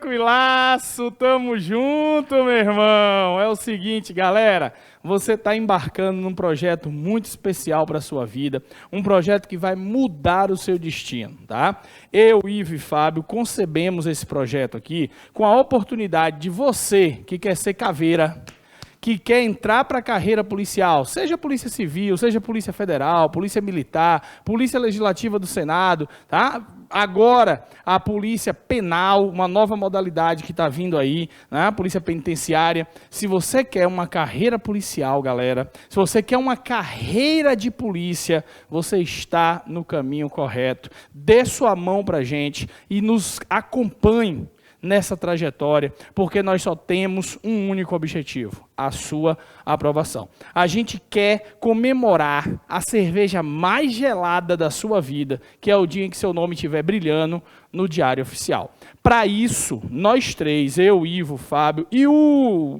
Tranquilaço, tamo junto, meu irmão. É o seguinte, galera, você está embarcando num projeto muito especial para a sua vida, um projeto que vai mudar o seu destino, tá? Eu, Ivo e Fábio concebemos esse projeto aqui com a oportunidade de você que quer ser caveira, que quer entrar para a carreira policial, seja Polícia Civil, seja Polícia Federal, Polícia Militar, Polícia Legislativa do Senado, tá? Agora, a Polícia Penal, uma nova modalidade que está vindo aí, né? A Polícia Penitenciária. Se você quer uma carreira policial, galera, se você quer uma carreira de polícia, você está no caminho correto. Dê sua mão para a gente e nos acompanhe nessa trajetória, porque nós só temos um único objetivo, a sua aprovação. A gente quer comemorar a cerveja mais gelada da sua vida, que é o dia em que seu nome estiver brilhando no Diário Oficial. Para isso, nós três, eu, Ivo, Fábio e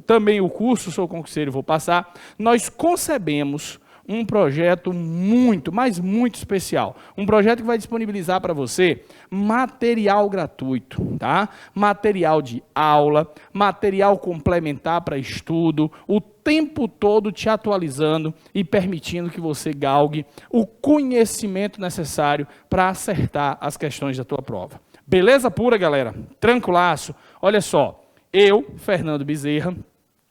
também o curso Sou Concurseiro Vou Passar, nós concebemos um projeto muito, mas muito especial. Um projeto que vai disponibilizar para você material gratuito, tá? Material de aula, material complementar para estudo, o tempo todo te atualizando e permitindo que você galgue o conhecimento necessário para acertar as questões da tua prova. Beleza pura, galera? Tranquilaço. Olha só, eu, Fernando Bezerra,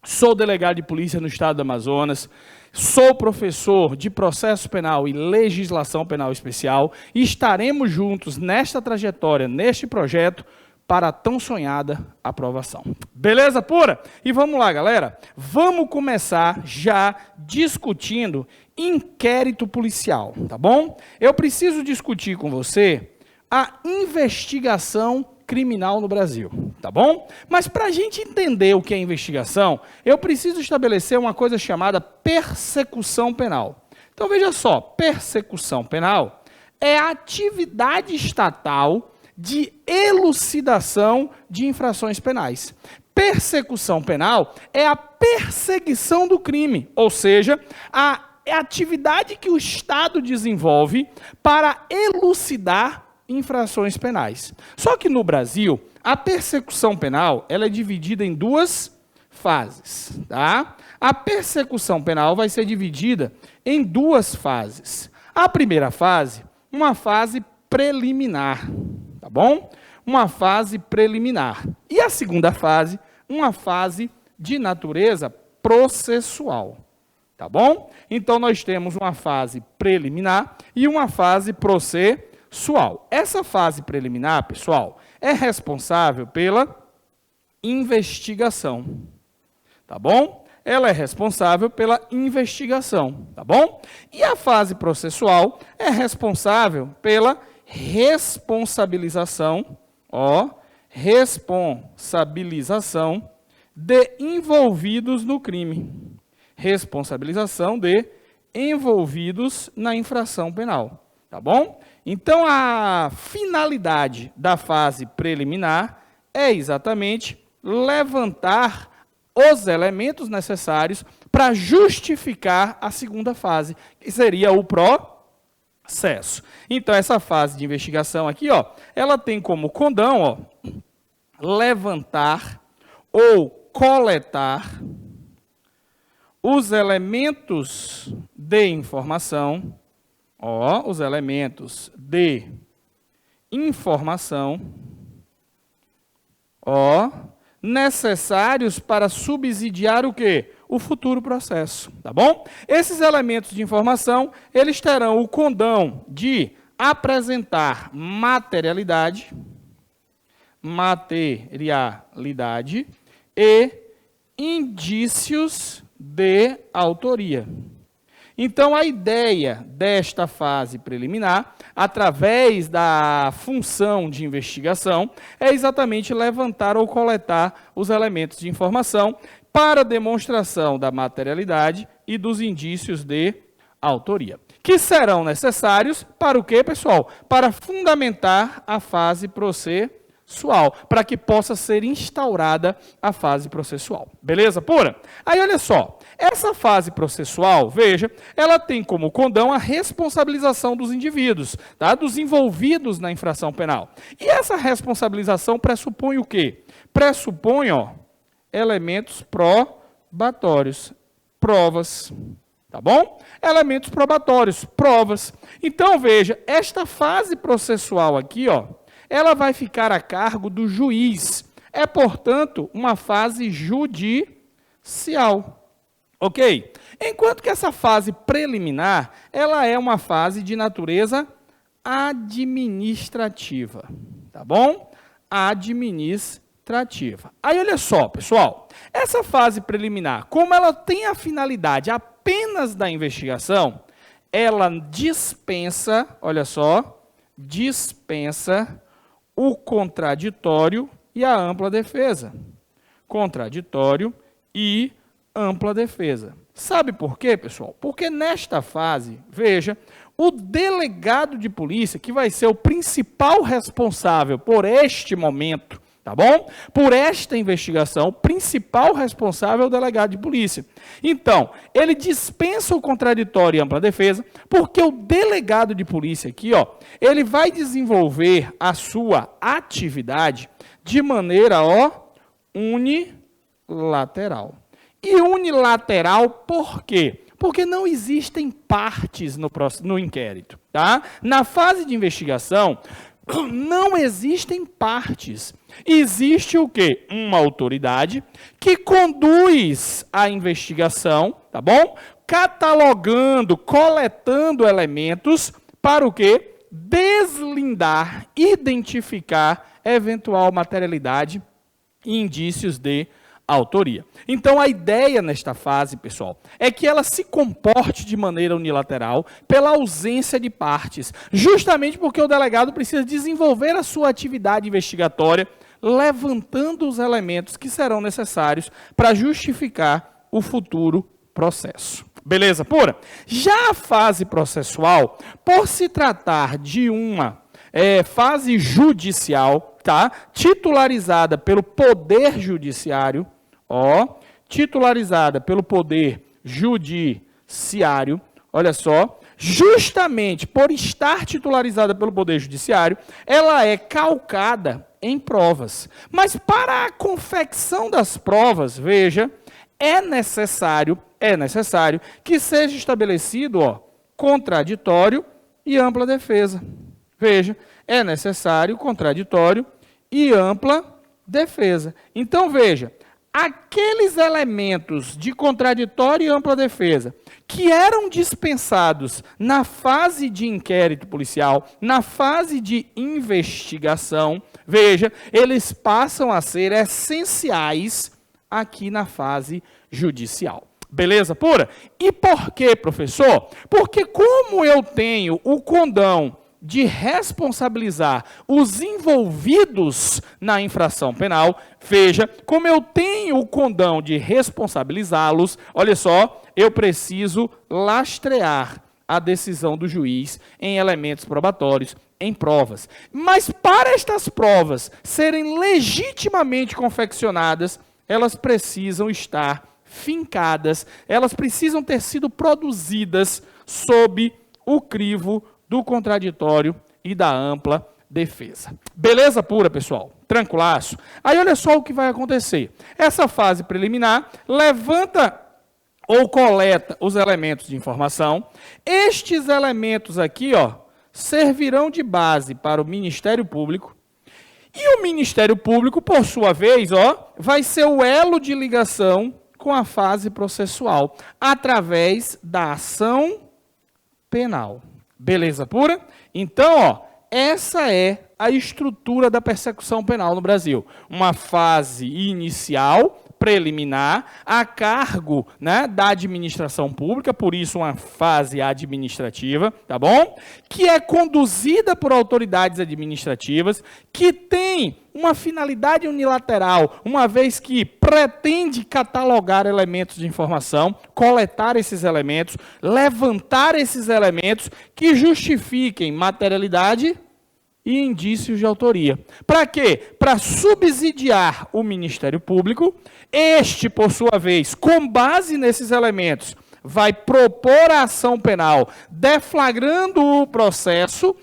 sou delegado de polícia no estado do Amazonas, sou professor de processo penal e legislação penal especial e estaremos juntos nesta trajetória, neste projeto, para a tão sonhada aprovação. Beleza pura? E vamos lá, galera. Vamos começar já discutindo inquérito policial, tá bom? Eu preciso discutir com você a investigação criminal no Brasil, tá bom? Mas para a gente entender o que é investigação, eu preciso estabelecer uma coisa chamada persecução penal. Então veja só, persecução penal é a atividade estatal de elucidação de infrações penais. Persecução penal é a perseguição do crime, ou seja, a atividade que o Estado desenvolve para elucidar infrações penais. Só que no Brasil, a persecução penal ela é dividida em duas fases, tá? A persecução penal vai ser dividida em duas fases. A primeira fase, uma fase preliminar, tá bom? Uma fase preliminar. E a segunda fase, uma fase de natureza processual, tá bom? Então nós temos uma fase preliminar e uma fase processual. Essa fase preliminar, pessoal, é responsável pela investigação, tá bom? Ela é responsável pela investigação, tá bom? E a fase processual é responsável pela responsabilização, responsabilização de envolvidos no crime. Responsabilização de envolvidos na infração penal, tá bom? Então, a finalidade da fase preliminar é exatamente levantar os elementos necessários para justificar a segunda fase, que seria o processo. Então, essa fase de investigação aqui, ela tem como condão, levantar ou coletar os elementos de informação, os elementos de informação, necessários para subsidiar o quê? O futuro processo, tá bom? Esses elementos de informação, eles terão o condão de apresentar materialidade e indícios de autoria. Então, a ideia desta fase preliminar, através da função de investigação, é exatamente levantar ou coletar os elementos de informação para demonstração da materialidade e dos indícios de autoria, que serão necessários para o quê, pessoal? Para fundamentar a fase processual. para que possa ser instaurada a fase processual. Beleza pura? Aí olha só, essa fase processual, veja, ela tem como condão a responsabilização dos indivíduos, tá? Dos envolvidos na infração penal. E essa responsabilização pressupõe o quê? Pressupõe, elementos probatórios, provas, tá bom? Elementos probatórios, provas. Então, veja, esta fase processual aqui, ela vai ficar a cargo do juiz. É, portanto, uma fase judicial. Ok? Enquanto que essa fase preliminar, ela é uma fase de natureza administrativa. Tá bom? Administrativa. Aí, olha só, pessoal. Essa fase preliminar, como ela tem a finalidade apenas da investigação, ela dispensa, olha só, dispensa o contraditório e a ampla defesa. Contraditório e ampla defesa. Sabe por quê, pessoal? Porque nesta fase, veja, o delegado de polícia, que vai ser o principal responsável por este momento, tá bom? Por esta investigação, o principal responsável é o delegado de polícia. Então, ele dispensa o contraditório e ampla defesa, porque o delegado de polícia aqui, ele vai desenvolver a sua atividade de maneira, unilateral. E unilateral por quê? Porque não existem partes no inquérito, tá? Na fase de investigação, não existem partes. Existe o quê? Uma autoridade que conduz a investigação, tá bom? Catalogando, coletando elementos para o quê? Deslindar, identificar eventual materialidade e indícios de autoria. Então, a ideia nesta fase, pessoal, é que ela se comporte de maneira unilateral pela ausência de partes, justamente porque o delegado precisa desenvolver a sua atividade investigatória, levantando os elementos que serão necessários para justificar o futuro processo. Beleza pura? Já a fase processual, por se tratar de uma fase judicial, tá? Titularizada pelo Poder Judiciário, titularizada pelo Poder Judiciário, olha só, justamente por estar titularizada pelo Poder Judiciário, ela é calcada em provas. Mas para a confecção das provas, veja, é necessário que seja estabelecido, contraditório e ampla defesa. Veja, é necessário contraditório e ampla defesa. Então, veja, aqueles elementos de contraditório e ampla defesa que eram dispensados na fase de inquérito policial, na fase de investigação, veja, eles passam a ser essenciais aqui na fase judicial. Beleza pura? E por quê, professor? Porque como eu tenho o condão de responsabilizar os envolvidos na infração penal, veja, como eu tenho o condão de responsabilizá-los, olha só, eu preciso lastrear a decisão do juiz em elementos probatórios, em provas. Mas para estas provas serem legitimamente confeccionadas, elas precisam estar fincadas, elas precisam ter sido produzidas sob o crivo do contraditório e da ampla defesa. Beleza pura, pessoal? Tranquilaço? Aí olha só o que vai acontecer. Essa fase preliminar levanta ou coleta os elementos de informação. Estes elementos aqui, servirão de base para o Ministério Público. E o Ministério Público, por sua vez, vai ser o elo de ligação com a fase processual, através da ação penal. Beleza pura? Então, essa é a estrutura da persecução penal no Brasil. Uma fase inicial, preliminar, a cargo, da administração pública, por isso uma fase administrativa, tá bom? Que é conduzida por autoridades administrativas, que tem uma finalidade unilateral, uma vez que pretende catalogar elementos de informação, coletar esses elementos, levantar esses elementos que justifiquem materialidade e indícios de autoria. Para quê? Para subsidiar o Ministério Público. Este, por sua vez, com base nesses elementos, vai propor a ação penal deflagrando o processo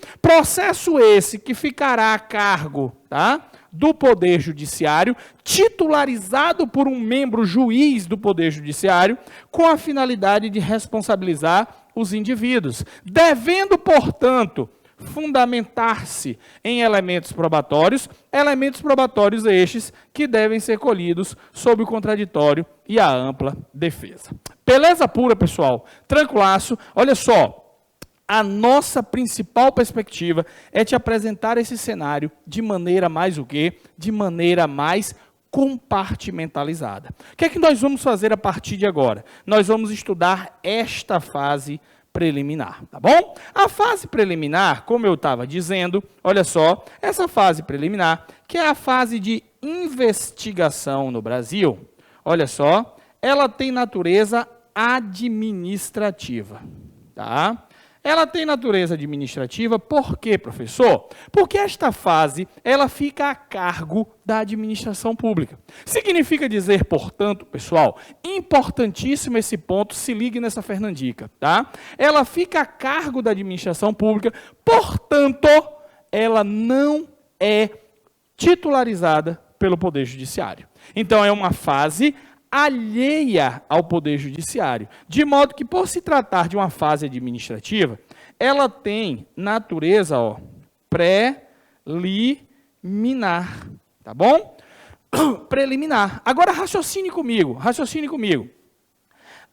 esse que ficará a cargo, tá, do Poder Judiciário, titularizado por um membro juiz do Poder Judiciário, com a finalidade de responsabilizar os indivíduos, devendo, portanto, fundamentar-se em elementos probatórios estes que devem ser colhidos sob o contraditório e a ampla defesa. Beleza pura, pessoal? Tranquilaço. Olha só, a nossa principal perspectiva é te apresentar esse cenário de maneira mais o quê? De maneira mais compartimentalizada. O que é que nós vamos fazer a partir de agora? Nós vamos estudar esta fase preliminar, tá bom? A fase preliminar, como eu estava dizendo, olha só, essa fase preliminar, que é a fase de investigação no Brasil, olha só, ela tem natureza administrativa, tá? Ela tem natureza administrativa, por quê, professor? Porque esta fase, ela fica a cargo da administração pública. Significa dizer, portanto, pessoal, importantíssimo esse ponto, se ligue nessa Fernandica, tá? Ela fica a cargo da administração pública, portanto, ela não é titularizada pelo Poder Judiciário. Então, é uma fase alheia ao Poder Judiciário, de modo que, por se tratar de uma fase administrativa, ela tem natureza preliminar, tá bom? Preliminar. Agora, raciocine comigo.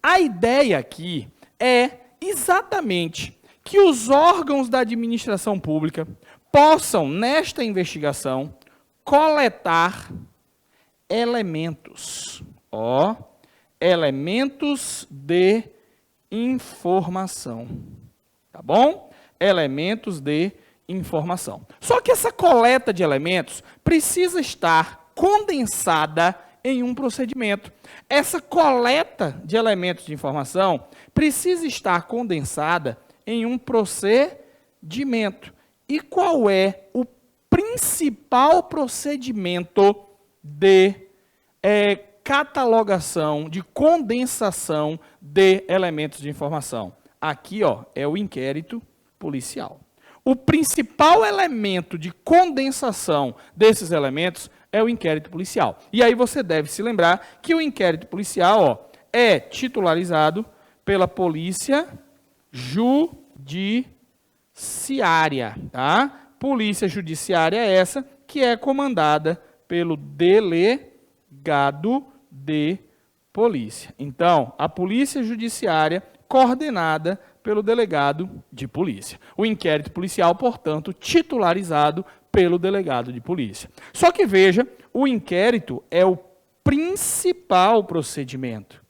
A ideia aqui é exatamente que os órgãos da administração pública possam, nesta investigação, coletar elementos. Elementos de informação, tá bom? Elementos de informação. Só que essa coleta de elementos precisa estar condensada em um procedimento. Essa coleta de elementos de informação precisa estar condensada em um procedimento. E qual é o principal procedimento de catalogação, de condensação de elementos de informação? Aqui, é o inquérito policial. O principal elemento de condensação desses elementos é o inquérito policial. E aí você deve se lembrar que o inquérito policial, é titularizado pela Polícia Judiciária, tá? Polícia Judiciária essa que é comandada pelo delegado de polícia. Então, a Polícia Judiciária coordenada pelo delegado de polícia. O inquérito policial, portanto, titularizado pelo delegado de polícia. Só que veja, o inquérito é o principal procedimento.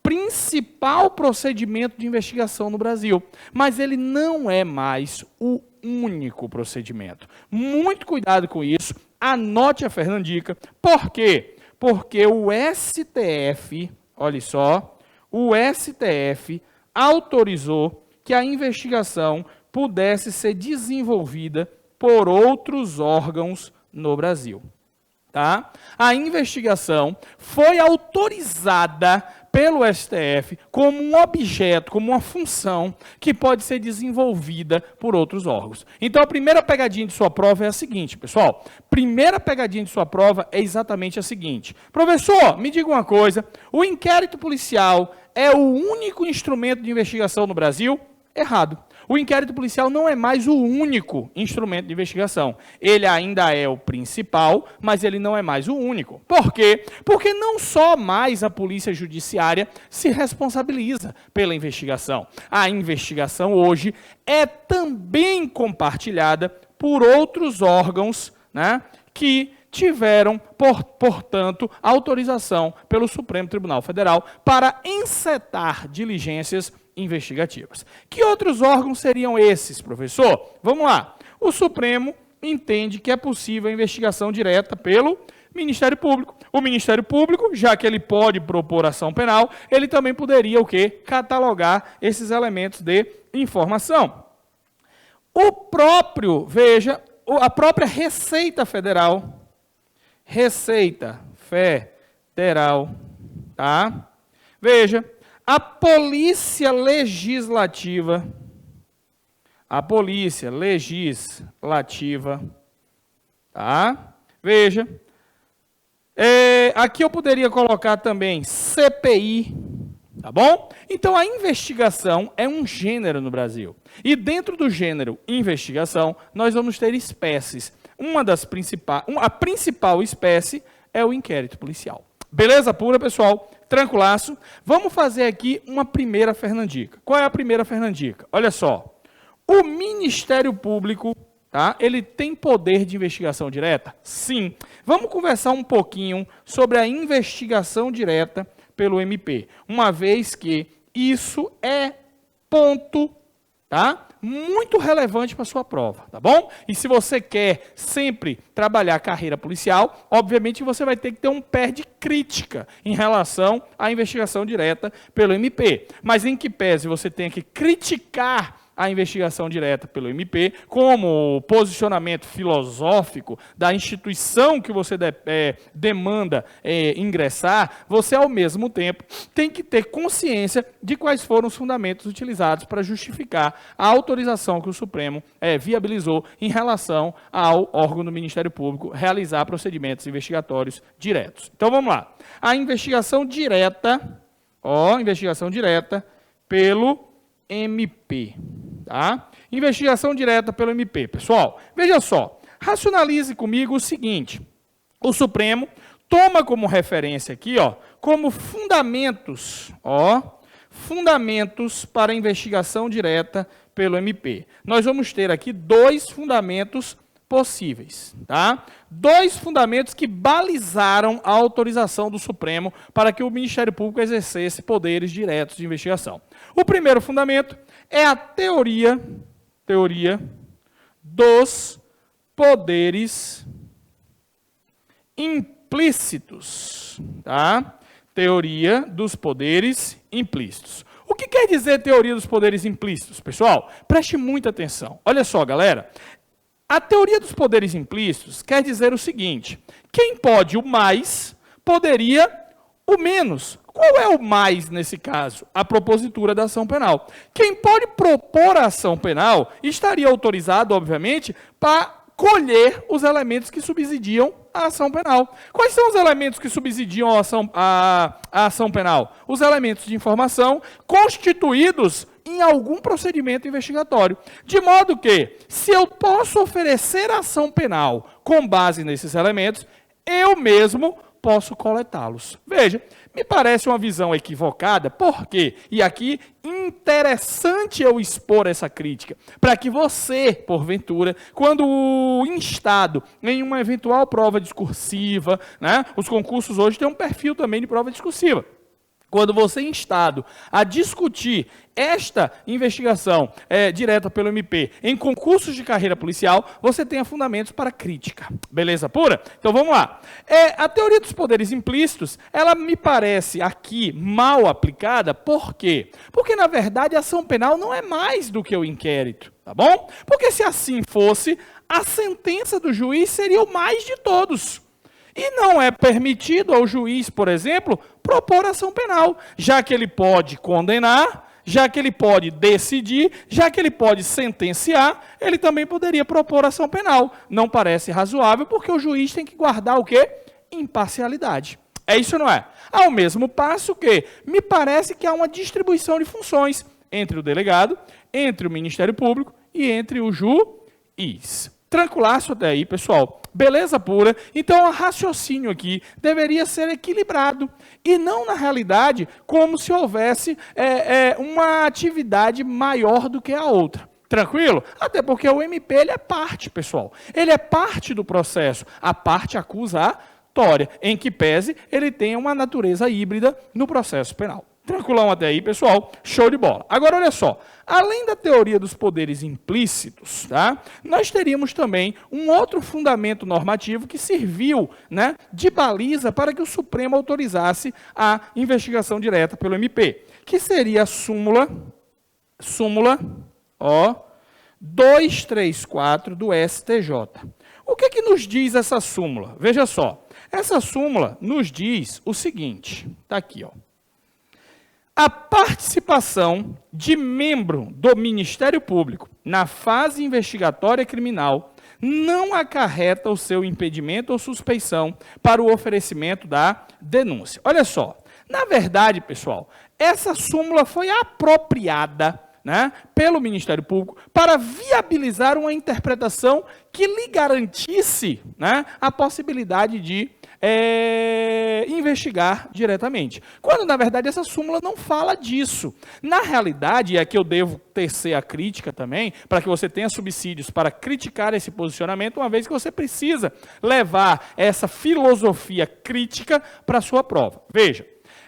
Principal procedimento de investigação no Brasil. Mas ele não é mais o único procedimento. Muito cuidado com isso. Anote a Fernandica. Por quê? Porque o STF, olha só, o STF autorizou que a investigação pudesse ser desenvolvida por outros órgãos no Brasil. Tá? A investigação foi autorizada pelo STF como um objeto, como uma função que pode ser desenvolvida por outros órgãos. Então, a primeira pegadinha de sua prova é a seguinte, pessoal. Primeira pegadinha de sua prova é exatamente a seguinte. Professor, me diga uma coisa. O inquérito policial é o único instrumento de investigação no Brasil? Errado. O inquérito policial não é mais o único instrumento de investigação. Ele ainda é o principal, mas ele não é mais o único. Por quê? Porque não só mais a Polícia Judiciária se responsabiliza pela investigação. A investigação hoje é também compartilhada por outros órgãos, né, que tiveram, portanto, autorização pelo Supremo Tribunal Federal para encetar diligências investigativas. Que outros órgãos seriam esses, professor? Vamos lá. O Supremo entende que é possível a investigação direta pelo Ministério Público. O Ministério Público, já que ele pode propor ação penal, ele também poderia o quê? Catalogar esses elementos de informação. O próprio, veja, a própria Receita Federal. Receita Federal, tá? Veja, a Polícia Legislativa. A Polícia Legislativa, tá? Veja, aqui eu poderia colocar também CPI, tá bom? Então, a investigação é um gênero no Brasil. E dentro do gênero investigação, nós vamos ter espécies. A principal espécie é o inquérito policial. Beleza pura, pessoal? Tranquilaço? Vamos fazer aqui uma primeira Fernandica. Qual é a primeira Fernandica? Olha só. O Ministério Público, tá? Ele tem poder de investigação direta? Sim. Vamos conversar um pouquinho sobre a investigação direta pelo MP, uma vez que isso é ponto, tá? Muito relevante para a sua prova, tá bom? E se você quer sempre trabalhar a carreira policial, obviamente você vai ter que ter um pé de crítica em relação à investigação direta pelo MP. Mas em que pese você tenha que criticar a investigação direta pelo MP, como posicionamento filosófico da instituição que você demanda ingressar, você, ao mesmo tempo, tem que ter consciência de quais foram os fundamentos utilizados para justificar a autorização que o Supremo viabilizou em relação ao órgão do Ministério Público realizar procedimentos investigatórios diretos. Então, vamos lá. A investigação direta pelo MP, tá? Investigação direta pelo MP. Pessoal, veja só, racionalize comigo o seguinte, o Supremo toma como referência aqui, como fundamentos, fundamentos para a investigação direta pelo MP. Nós vamos ter aqui dois fundamentos possíveis, tá? Dois fundamentos que balizaram a autorização do Supremo para que o Ministério Público exercesse poderes diretos de investigação. O primeiro fundamento é a teoria dos poderes implícitos, tá? Teoria dos poderes implícitos. O que quer dizer teoria dos poderes implícitos, pessoal? Preste muita atenção. Olha só, galera. A teoria dos poderes implícitos quer dizer o seguinte: quem pode o mais, poderia o menos. Qual é o mais nesse caso? A propositura da ação penal. Quem pode propor a ação penal estaria autorizado, obviamente, para colher os elementos que subsidiam a ação penal. Quais são os elementos que subsidiam a ação penal? Os elementos de informação constituídos em algum procedimento investigatório. De modo que, se eu posso oferecer ação penal com base nesses elementos, eu mesmo posso coletá-los. Veja, me parece uma visão equivocada, por quê? E aqui, interessante eu expor essa crítica, para que você, porventura, quando instado em uma eventual prova discursiva, né, os concursos hoje têm um perfil também de prova discursiva, quando você instado a discutir esta investigação direta pelo MP em concursos de carreira policial, você tenha fundamentos para crítica. Beleza pura? Então vamos lá. A teoria dos poderes implícitos, ela me parece aqui mal aplicada, por quê? Porque, na verdade, a ação penal não é mais do que o inquérito, tá bom? Porque se assim fosse, a sentença do juiz seria o mais de todos. E não é permitido ao juiz, por exemplo, propor ação penal, já que ele pode condenar, já que ele pode decidir, já que ele pode sentenciar, ele também poderia propor ação penal. Não parece razoável, porque o juiz tem que guardar o quê? Imparcialidade. É isso, não é? Ao mesmo passo que me parece que há uma distribuição de funções entre o delegado, entre o Ministério Público e entre o juiz. Tranquilaço até aí, pessoal. Beleza pura? Então, o raciocínio aqui deveria ser equilibrado e não, na realidade, como se houvesse uma atividade maior do que a outra. Tranquilo? Até porque o MP ele é parte, pessoal. Ele é parte do processo. A parte acusatória, em que pese ele tem uma natureza híbrida no processo penal. Tranquilão até aí, pessoal? Show de bola. Agora, olha só. Além da teoria dos poderes implícitos, tá? Nós teríamos também um outro fundamento normativo que serviu, né, de baliza para que o Supremo autorizasse a investigação direta pelo MP, que seria a súmula 234 do STJ. O que nos diz essa súmula? Veja só, essa súmula nos diz o seguinte, está aqui, ó. A participação de membro do Ministério Público na fase investigatória criminal não acarreta o seu impedimento ou suspeição para o oferecimento da denúncia. Olha só, na verdade, pessoal, essa súmula foi apropriada, né, pelo Ministério Público para viabilizar uma interpretação que lhe garantisse, né, a possibilidade de investigar diretamente. Quando, na verdade, essa súmula não fala disso. Na realidade, e aqui eu devo tecer a crítica também, para que você tenha subsídios para criticar esse posicionamento, uma vez que você precisa levar essa filosofia crítica para a sua prova. Veja,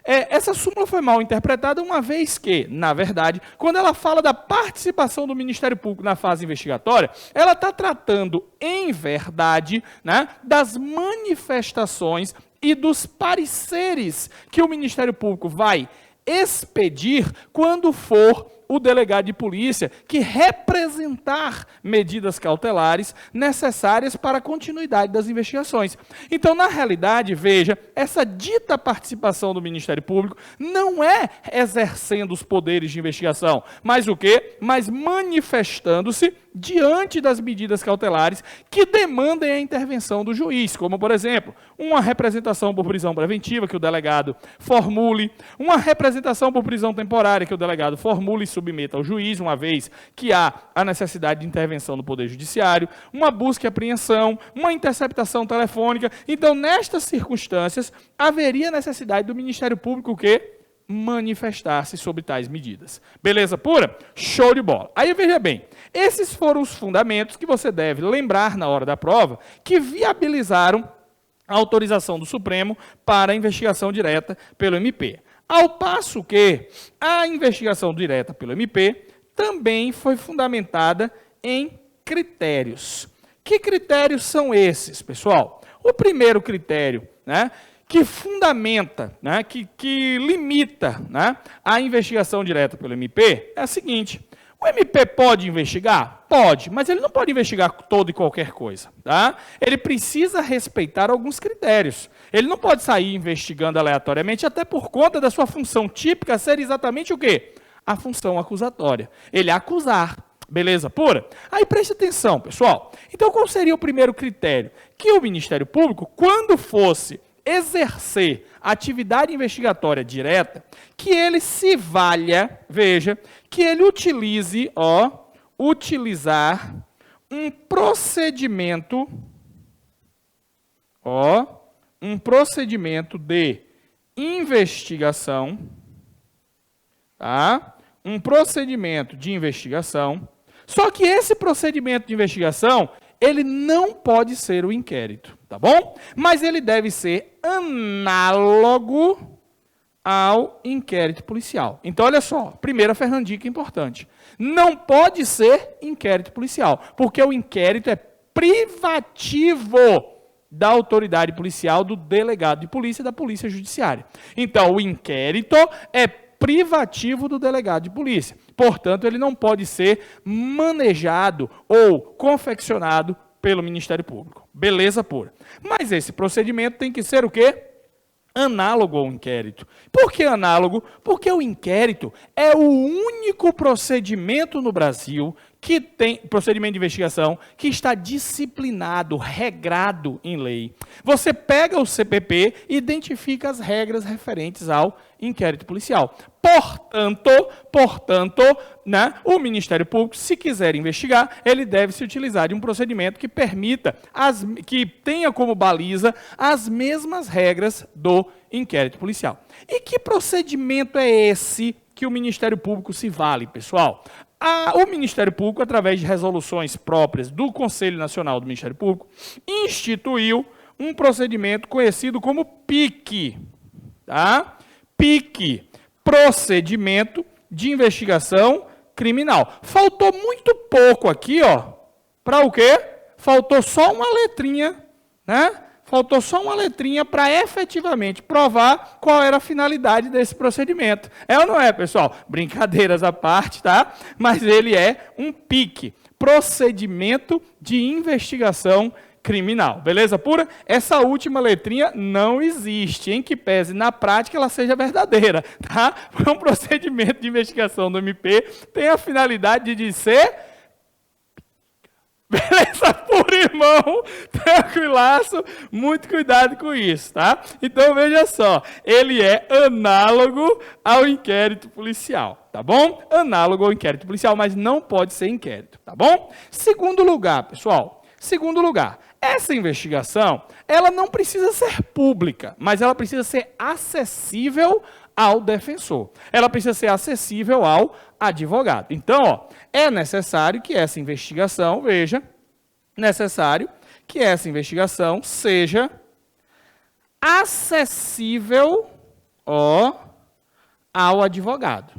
essa súmula foi mal interpretada, uma vez que, na verdade, quando ela fala da participação do Ministério Público na fase investigatória, ela está tratando, em verdade, né, das manifestações e dos pareceres que o Ministério Público vai expedir quando for o delegado de polícia que representar medidas cautelares necessárias para a continuidade das investigações. Então, na realidade, veja, essa dita participação do Ministério Público não é exercendo os poderes de investigação, mas o quê? Mas manifestando-se diante das medidas cautelares que demandem a intervenção do juiz, como, por exemplo, uma representação por prisão preventiva que o delegado formule, uma representação por prisão temporária que o delegado formule e submeta ao juiz, uma vez que há a necessidade de intervenção do Poder Judiciário, uma busca e apreensão, uma interceptação telefônica. Então, nestas circunstâncias, haveria necessidade do Ministério Público o quê? Manifestar-se sobre tais medidas. Beleza pura? Show de bola. Aí veja bem, esses foram os fundamentos que você deve lembrar na hora da prova que viabilizaram a autorização do Supremo para a investigação direta pelo MP. Ao passo que a investigação direta pelo MP também foi fundamentada em critérios. Que critérios são esses, pessoal? O primeiro critério, né, que fundamenta, né, que limita, né, a investigação direta pelo MP é a seguinte: o MP pode investigar? Pode, mas ele não pode investigar toda e qualquer coisa, tá? Ele precisa respeitar alguns critérios. Ele não pode sair investigando aleatoriamente, até por conta da sua função típica ser exatamente o quê? A função acusatória. Ele acusar. Beleza pura? Aí preste atenção, pessoal. Então, qual seria o primeiro critério? Que o Ministério Público, quando fosse exercer atividade investigatória direta, que ele se valha, veja, que ele utilize, utilizar um procedimento, um procedimento de investigação, tá? Um procedimento de investigação, só que esse procedimento de investigação, ele não pode ser o inquérito, tá bom? Mas ele deve ser análogo ao inquérito policial. Então, olha só, primeira Fernandica importante. Não pode ser inquérito policial, porque o inquérito é privativo da autoridade policial, do delegado de polícia e da polícia judiciária. Então, o inquérito é privativo do delegado de polícia. Portanto, ele não pode ser manejado ou confeccionado pelo Ministério Público. Beleza pura. Mas esse procedimento tem que ser o quê? Análogo ao inquérito. Por que análogo? Porque o inquérito é o único procedimento no Brasil que tem procedimento de investigação que está disciplinado, regrado em lei. Você pega o CPP e identifica as regras referentes ao inquérito policial. Portanto, né, o Ministério Público, se quiser investigar, ele deve se utilizar de um procedimento que permita, que tenha como baliza as mesmas regras do inquérito policial. E que procedimento é esse que o Ministério Público se vale, pessoal? O Ministério Público, através de resoluções próprias do Conselho Nacional do Ministério Público, instituiu um procedimento conhecido como PIC, tá? PIC, Procedimento de Investigação Criminal. Faltou muito pouco aqui, para o quê? Faltou só uma letrinha, né? Faltou só uma letrinha para efetivamente provar qual era a finalidade desse procedimento. É ou não é, pessoal? Brincadeiras à parte, tá? Mas ele é um PIC, procedimento de investigação criminal. Beleza pura? Essa última letrinha não existe, em que pese na prática ela seja verdadeira, tá? Um procedimento de investigação do MP tem a finalidade de ser... Beleza pura, irmão? Tranquilaço, muito cuidado com isso, tá? Então veja só, ele é análogo ao inquérito policial, tá bom? Análogo ao inquérito policial, mas não pode ser inquérito, tá bom? Segundo lugar, pessoal, segundo lugar, essa investigação, ela não precisa ser pública, mas ela precisa ser acessível ao defensor. Ela precisa ser acessível ao advogado. Então, ó, é necessário que essa investigação, veja, necessário que essa investigação seja acessível, ó, ao advogado,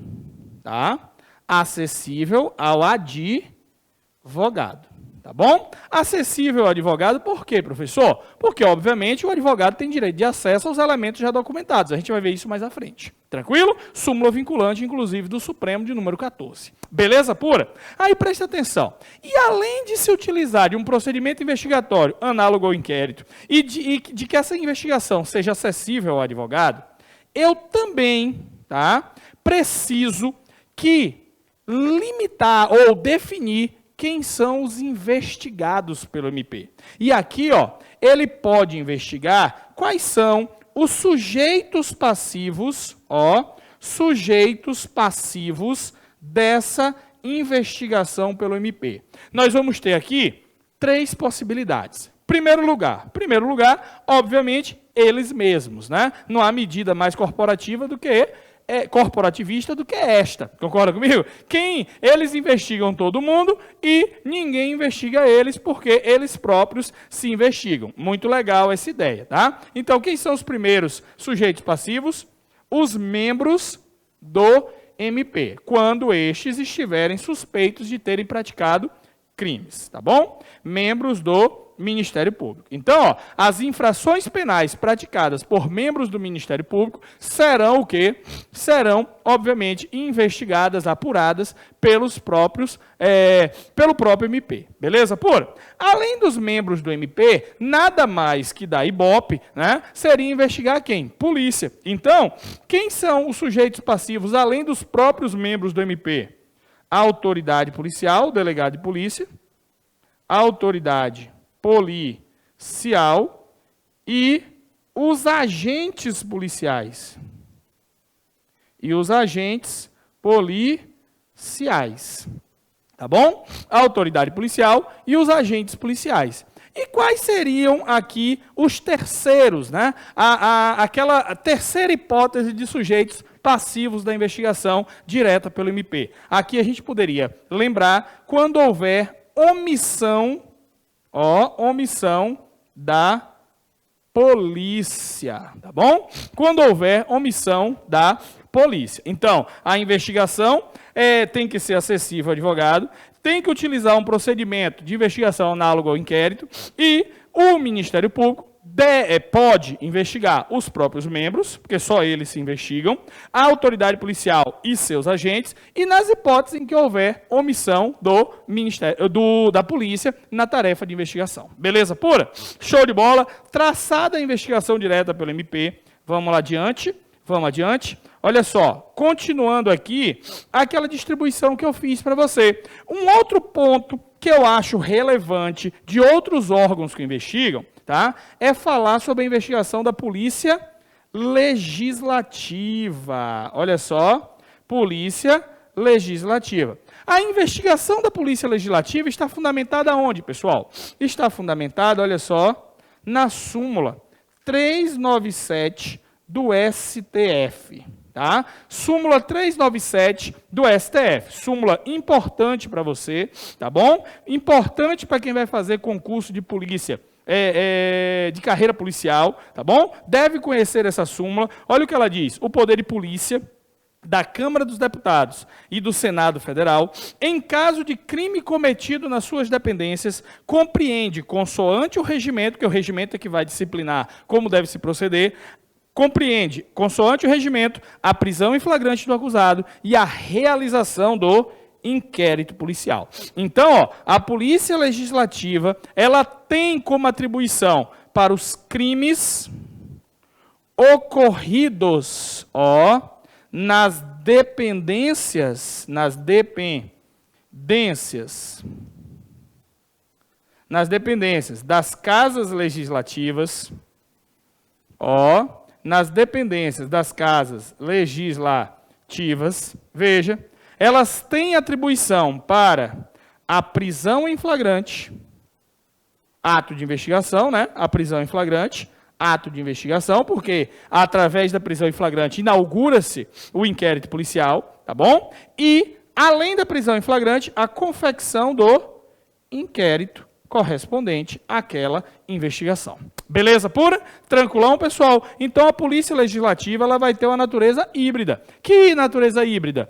tá? Acessível ao advogado. Tá bom? Acessível ao advogado, por quê, professor? Porque, obviamente, o advogado tem direito de acesso aos elementos já documentados. A gente vai ver isso mais à frente. Tranquilo? Súmula vinculante, inclusive, do Supremo, de número 14. Beleza pura? Aí, preste atenção. E além de se utilizar de um procedimento investigatório análogo ao inquérito e de que essa investigação seja acessível ao advogado, eu também, tá, preciso que limitar ou definir quem são os investigados pelo MP. E aqui, ó, ele pode investigar quais são os sujeitos passivos, ó, sujeitos passivos dessa investigação pelo MP. Nós vamos ter aqui 3 possibilidades. Primeiro lugar, obviamente, eles mesmos, né? Não há medida mais corporativa do que corporativista do que esta. Concorda comigo? Eles investigam todo mundo e ninguém investiga eles porque eles próprios se investigam. Muito legal essa ideia, tá? Então, quem são os primeiros sujeitos passivos? Os membros do MP, quando estes estiverem suspeitos de terem praticado crimes, tá bom? Membros do Ministério Público. Então, ó, as infrações penais praticadas por membros do Ministério Público serão o quê? Serão, obviamente, investigadas, apuradas pelo próprio MP. Beleza, pura? Além dos membros do MP, nada mais que da Ibope, né, seria investigar quem? Polícia. Então, quem são os sujeitos passivos, além dos próprios membros do MP? A autoridade policial, o delegado de polícia, a autoridade policial e os agentes policiais. E os agentes policiais. Tá bom? A autoridade policial e os agentes policiais. E quais seriam aqui os terceiros, né? Aquela terceira hipótese de sujeitos passivos da investigação direta pelo MP. Aqui a gente poderia lembrar quando houver omissão da polícia, tá bom? Quando houver omissão da polícia. Então, a investigação tem que ser acessível ao advogado, tem que utilizar um procedimento de investigação análogo ao inquérito e o Ministério Público pode investigar os próprios membros, porque só eles se investigam, a autoridade policial e seus agentes, e nas hipóteses em que houver omissão da polícia na tarefa de investigação. Beleza pura? Show de bola. Traçada a investigação direta pelo MP, vamos lá adiante. Vamos adiante. Olha só, continuando aqui, aquela distribuição que eu fiz para você. Um outro ponto que eu acho relevante de outros órgãos que investigam, tá, é falar sobre a investigação da Polícia Legislativa. Olha só, Polícia Legislativa. A investigação da Polícia Legislativa está fundamentada onde, pessoal? Está fundamentada, olha só, na súmula 397 do STF. Tá? Súmula 397 do STF. Súmula importante para você, tá bom? Importante para quem vai fazer concurso de polícia, de carreira policial, tá bom? Deve conhecer essa súmula. Olha o que ela diz. O poder de polícia da Câmara dos Deputados e do Senado Federal, em caso de crime cometido nas suas dependências, compreende, consoante o regimento, que é o regimento que vai disciplinar como deve se proceder, compreende, consoante o regimento, a prisão em flagrante do acusado e a realização do inquérito policial. Então, ó, a Polícia Legislativa, ela tem como atribuição para os crimes ocorridos, ó, nas dependências das casas legislativas, ó, nas dependências das casas legislativas, veja, elas têm atribuição para a prisão em flagrante, ato de investigação, né? A prisão em flagrante, ato de investigação, porque através da prisão em flagrante inaugura-se o inquérito policial, tá bom? E, além da prisão em flagrante, a confecção do inquérito correspondente àquela investigação. Beleza pura? Tranquilão, pessoal? Então, a Polícia Legislativa ela vai ter uma natureza híbrida. Que natureza híbrida?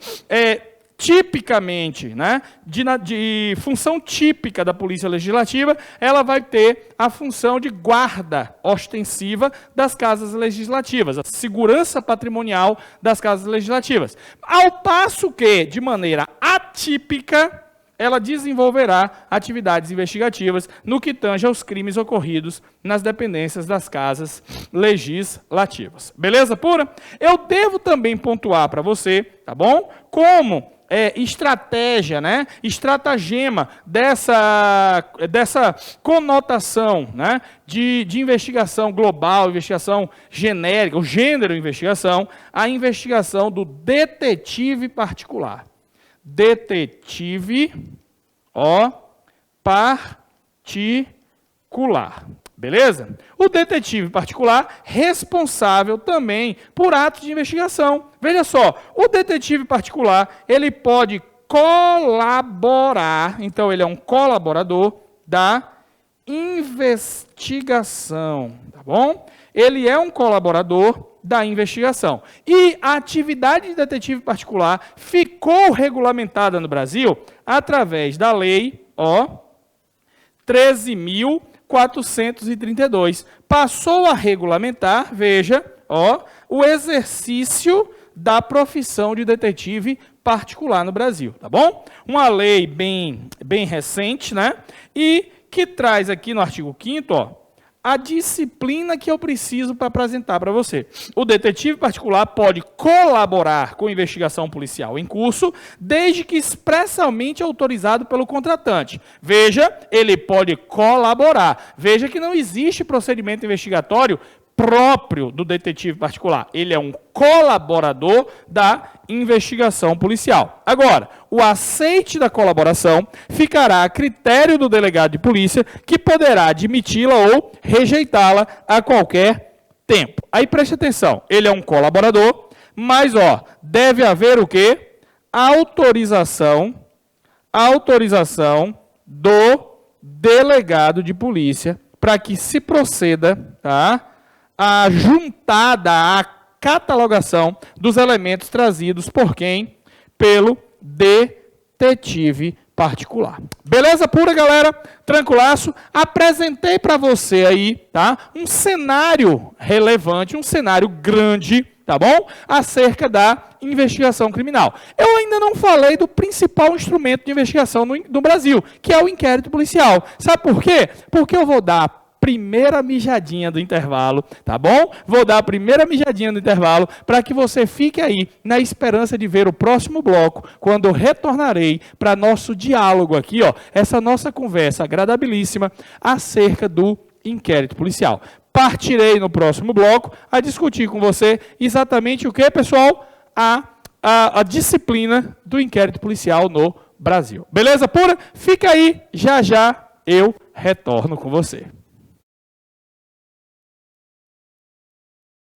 Tipicamente, né, de função típica da Polícia Legislativa, ela vai ter a função de guarda ostensiva das casas legislativas, a segurança patrimonial das casas legislativas. Ao passo que, de maneira atípica, ela desenvolverá atividades investigativas no que tange aos crimes ocorridos nas dependências das casas legislativas. Beleza pura? Eu devo também pontuar para você, tá bom? Como estratégia, né? Estratagema dessa conotação, né? de investigação global, investigação genérica, o gênero investigação, a investigação do detetive particular. Detetive, ó, particular. Beleza? O detetive particular responsável também por atos de investigação. Veja só, o detetive particular, ele pode colaborar, então ele é um colaborador da investigação, tá bom? Ele é um colaborador da investigação. E a atividade de detetive particular ficou regulamentada no Brasil através da lei, ó, 13.432. Passou a regulamentar, veja, ó, o exercício da profissão de detetive particular no Brasil, tá bom? Uma lei bem recente, né? E que traz aqui no artigo 5º, ó, a disciplina que eu preciso para apresentar para você. O detetive particular pode colaborar com a investigação policial em curso, desde que expressamente autorizado pelo contratante. Veja, ele pode colaborar. Veja que não existe procedimento investigatório próprio do detetive particular. Ele é um colaborador da investigação policial. Agora, o aceite da colaboração ficará a critério do delegado de polícia, que poderá admiti-la ou rejeitá-la a qualquer tempo. Aí preste atenção, ele é um colaborador, mas ó, deve haver o quê? Autorização do delegado de polícia para que se proceda, tá? A juntada, a catalogação dos elementos trazidos por quem? Pelo detetive particular. Beleza pura, galera? Tranquilaço? Apresentei para você aí, tá? Um cenário relevante, um cenário grande, tá bom? Acerca da investigação criminal. Eu ainda não falei do principal instrumento de investigação no Brasil, que é o inquérito policial. Sabe por quê? Porque eu vou dar primeira mijadinha do intervalo, tá bom? Vou dar a primeira mijadinha do intervalo para que você fique aí na esperança de ver o próximo bloco, quando eu retornarei para nosso diálogo aqui, ó, essa nossa conversa agradabilíssima acerca do inquérito policial. Partirei no próximo bloco a discutir com você exatamente o que, pessoal? A disciplina do inquérito policial no Brasil. Beleza pura? Fica aí, já já eu retorno com você.